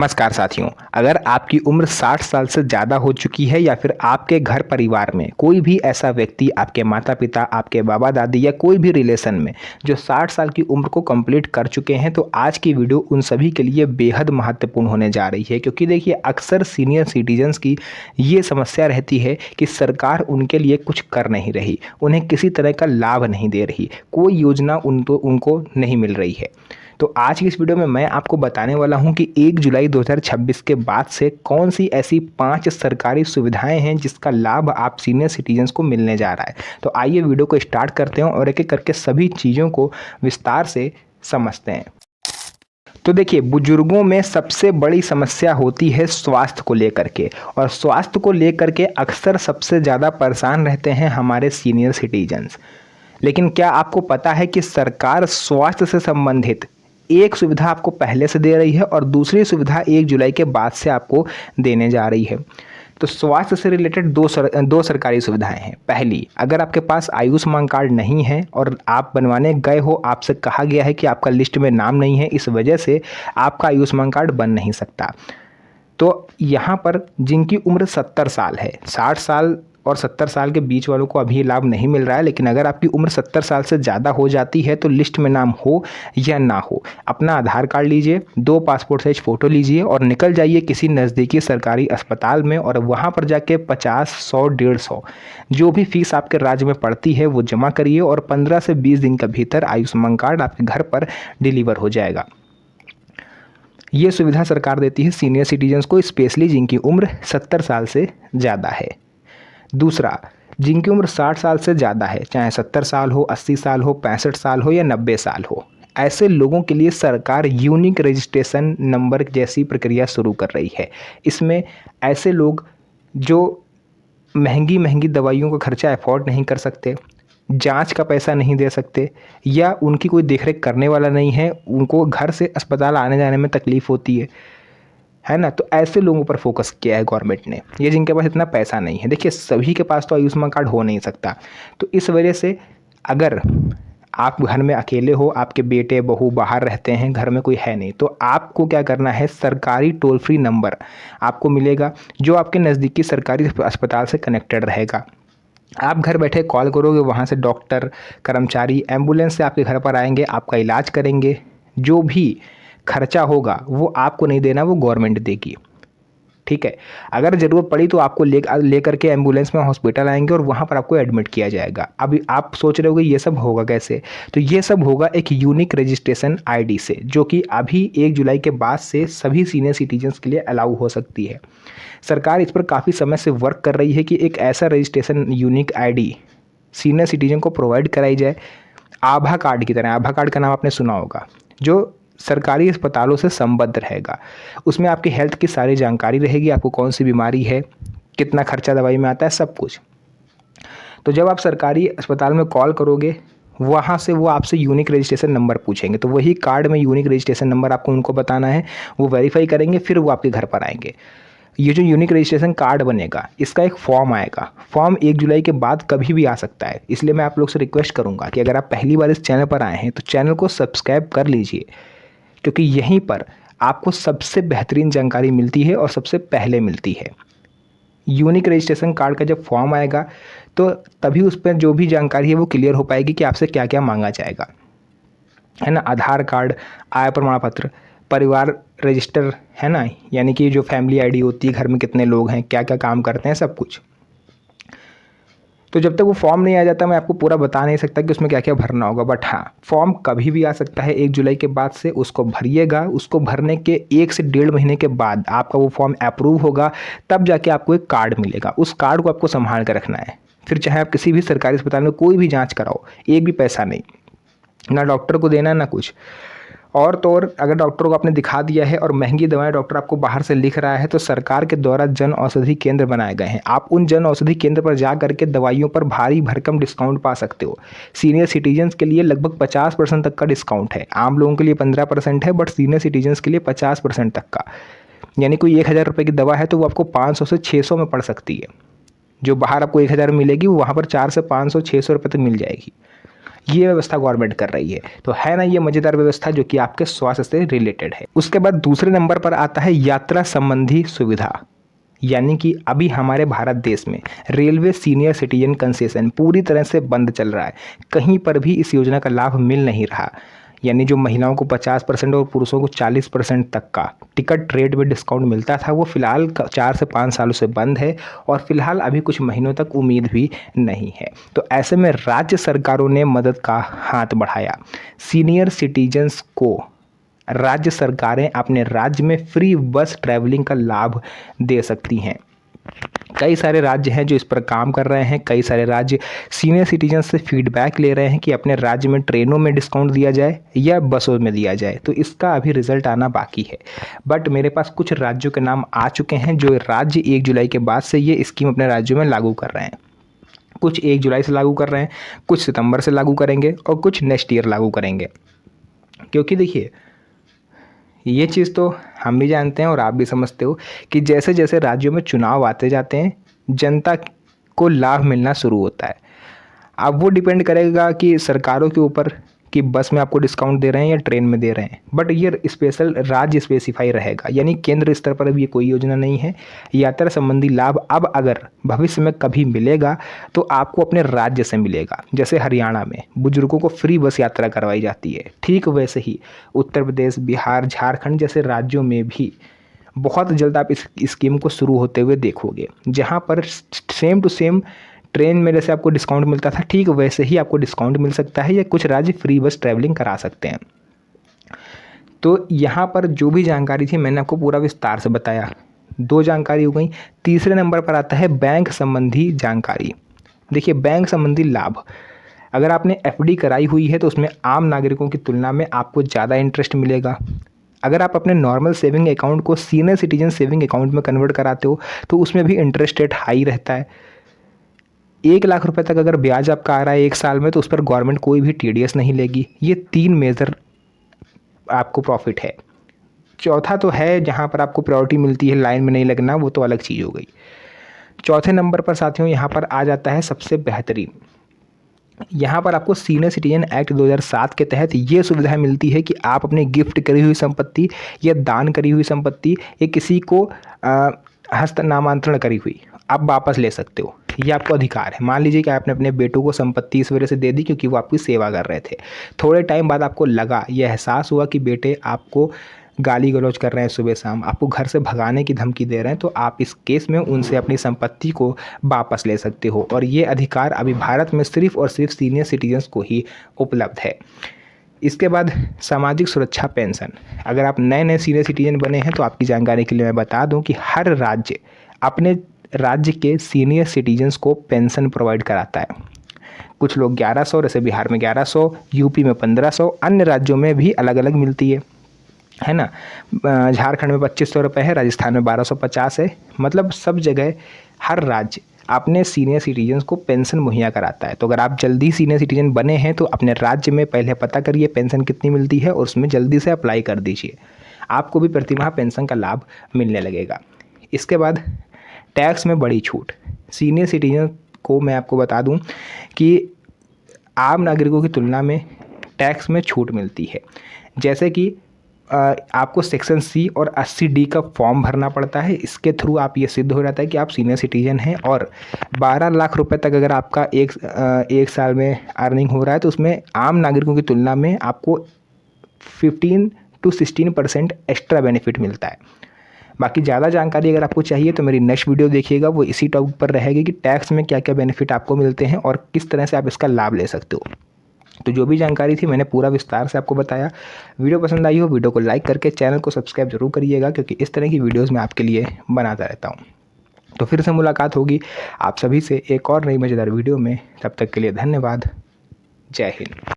नमस्कार साथियों। अगर आपकी उम्र 60 साल से ज़्यादा हो चुकी है या फिर आपके घर परिवार में कोई भी ऐसा व्यक्ति, आपके माता पिता, आपके बाबा दादी या कोई भी रिलेशन में जो 60 साल की उम्र को कंप्लीट कर चुके हैं, तो आज की वीडियो उन सभी के लिए बेहद महत्वपूर्ण होने जा रही है। क्योंकि देखिए, अक्सर सीनियर सिटीजन्स की ये समस्या रहती है कि सरकार उनके लिए कुछ कर नहीं रही, उन्हें किसी तरह का लाभ नहीं दे रही, कोई योजना उनको नहीं मिल रही है। तो आज की इस वीडियो में मैं आपको बताने वाला हूं कि 1 जुलाई 2026 के बाद से कौन सी ऐसी 5 सरकारी सुविधाएं हैं जिसका लाभ आप सीनियर सिटीजन्स को मिलने जा रहा है। तो आइए वीडियो को स्टार्ट करते हैं और एक एक करके सभी चीज़ों को विस्तार से समझते हैं। तो देखिए, बुजुर्गों में सबसे बड़ी समस्या होती है स्वास्थ्य को लेकर के, और स्वास्थ्य को लेकर के अक्सर सबसे ज़्यादा परेशान रहते हैं हमारे सीनियर सिटीजन्स। लेकिन क्या आपको पता है कि सरकार स्वास्थ्य से संबंधित एक सुविधा आपको पहले से दे रही है और दूसरी सुविधा 1 जुलाई के बाद से आपको देने जा रही है। तो स्वास्थ्य से रिलेटेड दो सरकारी सुविधाएं हैं। पहली, अगर आपके पास आयुष्मान कार्ड नहीं है और आप बनवाने गए हो, आपसे कहा गया है कि आपका लिस्ट में नाम नहीं है, इस वजह से आपका आयुष्मान कार्ड बन नहीं सकता। तो यहाँ पर जिनकी उम्र 70 साल है, 60 साल और 70 साल के बीच वालों को अभी लाभ नहीं मिल रहा है, लेकिन अगर आपकी उम्र 70 साल से ज़्यादा हो जाती है तो लिस्ट में नाम हो या ना हो, अपना आधार कार्ड लीजिए, 2 पासपोर्ट साइज फ़ोटो लीजिए और निकल जाइए किसी नज़दीकी सरकारी अस्पताल में, और वहाँ पर जाके 50, 100, 150 जो भी फीस आपके राज्य में पड़ती है वो जमा करिए, और 15 से 20 दिन के भीतर आयुष्मान कार्ड आपके घर पर डिलीवर हो जाएगा। ये सुविधा सरकार देती है सीनियर सिटीजन्स को, स्पेशली जिनकी उम्र 70 साल से ज़्यादा है। दूसरा, जिनकी उम्र 60 साल से ज़्यादा है, चाहे 70 साल हो, 80 साल हो, 65 साल हो या 90 साल हो, ऐसे लोगों के लिए सरकार यूनिक रजिस्ट्रेशन नंबर जैसी प्रक्रिया शुरू कर रही है। इसमें ऐसे लोग जो महंगी महंगी दवाइयों का खर्चा अफोर्ड नहीं कर सकते, जांच का पैसा नहीं दे सकते, या उनकी कोई देखरेख करने वाला नहीं है, उनको घर से अस्पताल आने जाने में तकलीफ़ होती है ना, तो ऐसे लोगों पर फोकस किया है गवर्नमेंट ने। ये जिनके पास इतना पैसा नहीं है, देखिए सभी के पास तो आयुष्मान कार्ड हो नहीं सकता, तो इस वजह से अगर आप घर में अकेले हो, आपके बेटे बहू बाहर रहते हैं, घर में कोई है नहीं, तो आपको क्या करना है, सरकारी टोल फ्री नंबर आपको मिलेगा जो आपके नज़दीकी सरकारी अस्पताल से कनेक्टेड रहेगा। आप घर बैठे कॉल करोगे, वहाँ से डॉक्टर, कर्मचारी एम्बुलेंस से आपके घर पर आएंगे, आपका इलाज करेंगे। जो भी खर्चा होगा वो आपको नहीं देना, वो गवर्नमेंट देगी। ठीक है, अगर ज़रूरत पड़ी तो आपको लेकर के एम्बुलेंस में हॉस्पिटल आएंगे और वहाँ पर आपको एडमिट किया जाएगा। अभी आप सोच रहे होगे ये सब होगा कैसे, तो ये सब होगा एक यूनिक रजिस्ट्रेशन आईडी से, जो कि अभी 1 जुलाई के बाद से सभी सीनियर सिटीजन्स के लिए अलाउ हो सकती है। सरकार इस पर काफ़ी समय से वर्क कर रही है कि एक ऐसा registration unique ID senior citizen को प्रोवाइड कराई जाए, आभा कार्ड की तरह। आभा कार्ड का नाम आपने सुना होगा, जो सरकारी अस्पतालों से संबद्ध रहेगा। उसमें आपकी हेल्थ की सारी जानकारी रहेगी, आपको कौन सी बीमारी है, कितना खर्चा दवाई में आता है, सब कुछ। तो जब आप सरकारी अस्पताल में कॉल करोगे, वहाँ से वो आपसे यूनिक रजिस्ट्रेशन नंबर पूछेंगे, तो वही कार्ड में यूनिक रजिस्ट्रेशन नंबर आपको उनको बताना है, वो वेरीफाई करेंगे, फिर वो आपके घर पर आएंगे। ये जो यूनिक रजिस्ट्रेशन कार्ड बनेगा, इसका एक फॉर्म आएगा। फॉर्म 1 जुलाई के बाद कभी भी आ सकता है, इसलिए मैं आप लोग से रिक्वेस्ट करूंगा कि अगर आप पहली बार इस चैनल पर आए हैं तो चैनल को सब्सक्राइब कर लीजिए, क्योंकि यहीं पर आपको सबसे बेहतरीन जानकारी मिलती है और सबसे पहले मिलती है। यूनिक रजिस्ट्रेशन कार्ड का जब फॉर्म आएगा तो तभी उस पर जो भी जानकारी है वो क्लियर हो पाएगी कि आपसे क्या क्या मांगा जाएगा, है ना। आधार कार्ड, आय प्रमाण पत्र, परिवार रजिस्टर, है ना, यानी कि जो फैमिली आईडी होती है, घर में कितने लोग हैं, क्या क्या काम करते हैं, सब कुछ। तो जब तक वो फॉर्म नहीं आ जाता, मैं आपको पूरा बता नहीं सकता कि उसमें क्या क्या भरना होगा, बट हाँ, फॉर्म कभी भी आ सकता है 1 जुलाई के बाद से। उसको भरिएगा, उसको भरने के 1 से 1.5 महीने के बाद आपका वो फॉर्म अप्रूव होगा, तब जाके आपको एक कार्ड मिलेगा। उस कार्ड को आपको संभाल कर रखना है। फिर चाहे आप किसी भी सरकारी अस्पताल में कोई भी जाँच कराओ, एक भी पैसा नहीं, ना डॉक्टर को देना ना कुछ। और तो और, अगर डॉक्टर को आपने दिखा दिया है और महंगी दवाएं डॉक्टर आपको बाहर से लिख रहा है, तो सरकार के द्वारा जन औषधि केंद्र बनाए गए हैं। आप उन जन औषधि केंद्र पर जा करके दवाइयों पर भारी भरकम डिस्काउंट पा सकते हो। सीनियर सिटीजन्स के लिए लगभग 50% तक का डिस्काउंट है। आम लोगों के लिए 15% है, बट सीनियर सिटीजन्स के लिए 50% तक का। यानी कोई 1,000 रुपये की दवा है तो वो आपको 500 से 600 में पड़ सकती है। जो बाहर आपको 1,000 मिलेगी, वो वहाँ पर 400 से 500, 600 रुपये तक मिल जाएगी। ये व्यवस्था गवर्नमेंट कर रही है। तो है ना ये मज़ेदार व्यवस्था जो कि आपके स्वास्थ्य से रिलेटेड है। उसके बाद दूसरे नंबर पर आता है यात्रा संबंधी सुविधा, यानी कि अभी हमारे भारत देश में रेलवे सीनियर सिटीजन कंसेशन पूरी तरह से बंद चल रहा है। कहीं पर भी इस योजना का लाभ मिल नहीं रहा। यानी जो महिलाओं को 50% और पुरुषों को 40% तक का टिकट रेट में डिस्काउंट मिलता था, वो फिलहाल 4 से 5 सालों से बंद है और फिलहाल अभी कुछ महीनों तक उम्मीद भी नहीं है। तो ऐसे में राज्य सरकारों ने मदद का हाथ बढ़ाया। सीनियर सिटीजन्स को राज्य सरकारें अपने राज्य में फ्री बस ट्रैवलिंग का लाभ दे सकती हैं। कई सारे राज्य हैं जो इस पर काम कर रहे हैं। कई सारे राज्य सीनियर सिटीजन से फीडबैक ले रहे हैं कि अपने राज्य में ट्रेनों में डिस्काउंट दिया जाए या बसों में दिया जाए। तो इसका अभी रिजल्ट आना बाकी है। बट मेरे पास कुछ राज्यों के नाम आ चुके हैं जो राज्य 1 जुलाई के बाद से ये स्कीम अपने राज्यों में लागू कर रहे हैं। कुछ 1 जुलाई से लागू कर रहे हैं, कुछ सितंबर से लागू करेंगे और कुछ नेक्स्ट ईयर लागू करेंगे। क्योंकि देखिए, ये चीज़ तो हम भी जानते हैं और आप भी समझते हो कि जैसे जैसे राज्यों में चुनाव आते जाते हैं, जनता को लाभ मिलना शुरू होता है। अब वो डिपेंड करेगा कि सरकारों के ऊपर कि बस में आपको डिस्काउंट दे रहे हैं या ट्रेन में दे रहे हैं। बट ये स्पेशल राज्य स्पेसिफाई रहेगा, यानी केंद्र स्तर पर अब ये कोई योजना नहीं है। यात्रा संबंधी लाभ अब अगर भविष्य में कभी मिलेगा तो आपको अपने राज्य से मिलेगा। जैसे हरियाणा में बुजुर्गों को फ्री बस यात्रा करवाई जाती है, ठीक वैसे ही उत्तर प्रदेश, बिहार, झारखंड जैसे राज्यों में भी बहुत जल्द आप इस स्कीम को शुरू होते हुए देखोगे, जहाँ पर सेम टू सेम ट्रेन में जैसे आपको डिस्काउंट मिलता था, ठीक वैसे ही आपको डिस्काउंट मिल सकता है या कुछ राज्य फ्री बस ट्रैवलिंग करा सकते हैं। तो यहाँ पर जो भी जानकारी थी मैंने आपको पूरा विस्तार से बताया। 2 जानकारी हो गई। तीसरे नंबर पर आता है बैंक संबंधी जानकारी। देखिए, बैंक संबंधी लाभ, अगर आपने एफडी कराई हुई है तो उसमें आम नागरिकों की तुलना में आपको ज़्यादा इंटरेस्ट मिलेगा। अगर आप अपने नॉर्मल सेविंग अकाउंट को सीनियर सिटीजन सेविंग अकाउंट में कन्वर्ट कराते हो तो उसमें भी इंटरेस्ट रेट हाई रहता है। 1 लाख रुपए तक अगर ब्याज आपका आ रहा है 1 साल में तो उस पर गवर्नमेंट कोई भी टीडीएस नहीं लेगी। ये 3 मेजर आपको प्रॉफिट है। चौथा तो है जहाँ पर आपको प्रायोरिटी मिलती है, लाइन में नहीं लगना, वो तो अलग चीज़ हो गई। चौथे नंबर पर साथियों यहाँ पर आ जाता है सबसे बेहतरीन। यहाँ पर आपको सीनियर सिटीजन एक्ट 2007 के तहत ये सुविधा मिलती है कि आप अपनी गिफ्ट करी हुई संपत्ति या दान करी हुई संपत्ति या किसी को हस्त नामांतरण करी हुई आप वापस ले सकते हो। ये आपको अधिकार है। मान लीजिए कि आपने अपने बेटों को संपत्ति इस वजह से दे दी क्योंकि वो आपकी सेवा कर रहे थे। थोड़े टाइम बाद आपको लगा, ये एहसास हुआ कि बेटे आपको गाली गलौज कर रहे हैं, सुबह शाम आपको घर से भगाने की धमकी दे रहे हैं, तो आप इस केस में उनसे अपनी संपत्ति को वापस ले सकते हो। और ये अधिकार अभी भारत में सिर्फ और सिर्फ सीनियर सिटीजन्स को ही उपलब्ध है। इसके बाद सामाजिक सुरक्षा पेंशन, अगर आप नए नए सीनियर सिटीजन बने हैं तो आपकी जानकारी के लिए मैं बता दूं कि हर राज्य अपने राज्य के सीनियर सिटीजन्स को पेंशन प्रोवाइड कराता है। कुछ लोग 1100, जैसे बिहार में 1100, यूपी में 1500, अन्य राज्यों में भी अलग अलग मिलती है ना। झारखंड में 2500 रुपये है, राजस्थान में 1250 है। मतलब सब जगह हर राज्य अपने सीनियर सिटीजन्स को पेंशन मुहैया कराता है। तो अगर आप जल्दी सीनियर सिटीजन बने हैं तो अपने राज्य में पहले पता करिए पेंशन कितनी मिलती है और उसमें जल्दी से अप्लाई कर दीजिए, आपको भी प्रतिमाह पेंशन का लाभ मिलने लगेगा। इसके बाद टैक्स में बड़ी छूट, सीनियर सिटीजन को मैं आपको बता दूं कि आम नागरिकों की तुलना में टैक्स में छूट मिलती है। जैसे कि आपको सेक्शन सी और 80D का फॉर्म भरना पड़ता है। इसके थ्रू आप ये सिद्ध हो जाता है कि आप सीनियर सिटीजन हैं। और 12 लाख रुपए तक अगर आपका एक साल में अर्निंग हो रहा है तो उसमें आम नागरिकों की तुलना में आपको 15 to 16% एक्स्ट्रा बेनिफिट मिलता है। बाकी ज़्यादा जानकारी अगर आपको चाहिए तो मेरी नेक्स्ट वीडियो देखिएगा, वो इसी टॉपिक पर रहेगी कि टैक्स में क्या क्या बेनिफिट आपको मिलते हैं और किस तरह से आप इसका लाभ ले सकते हो। तो जो भी जानकारी थी मैंने पूरा विस्तार से आपको बताया। वीडियो पसंद आई हो वीडियो को लाइक करके चैनल को सब्सक्राइब जरूर करिएगा, क्योंकि इस तरह की वीडियोस मैं आपके लिए बनाता रहता हूँ। तो फिर से मुलाकात होगी आप सभी से एक और नई मज़ेदार वीडियो में। तब तक के लिए धन्यवाद। जय हिंद।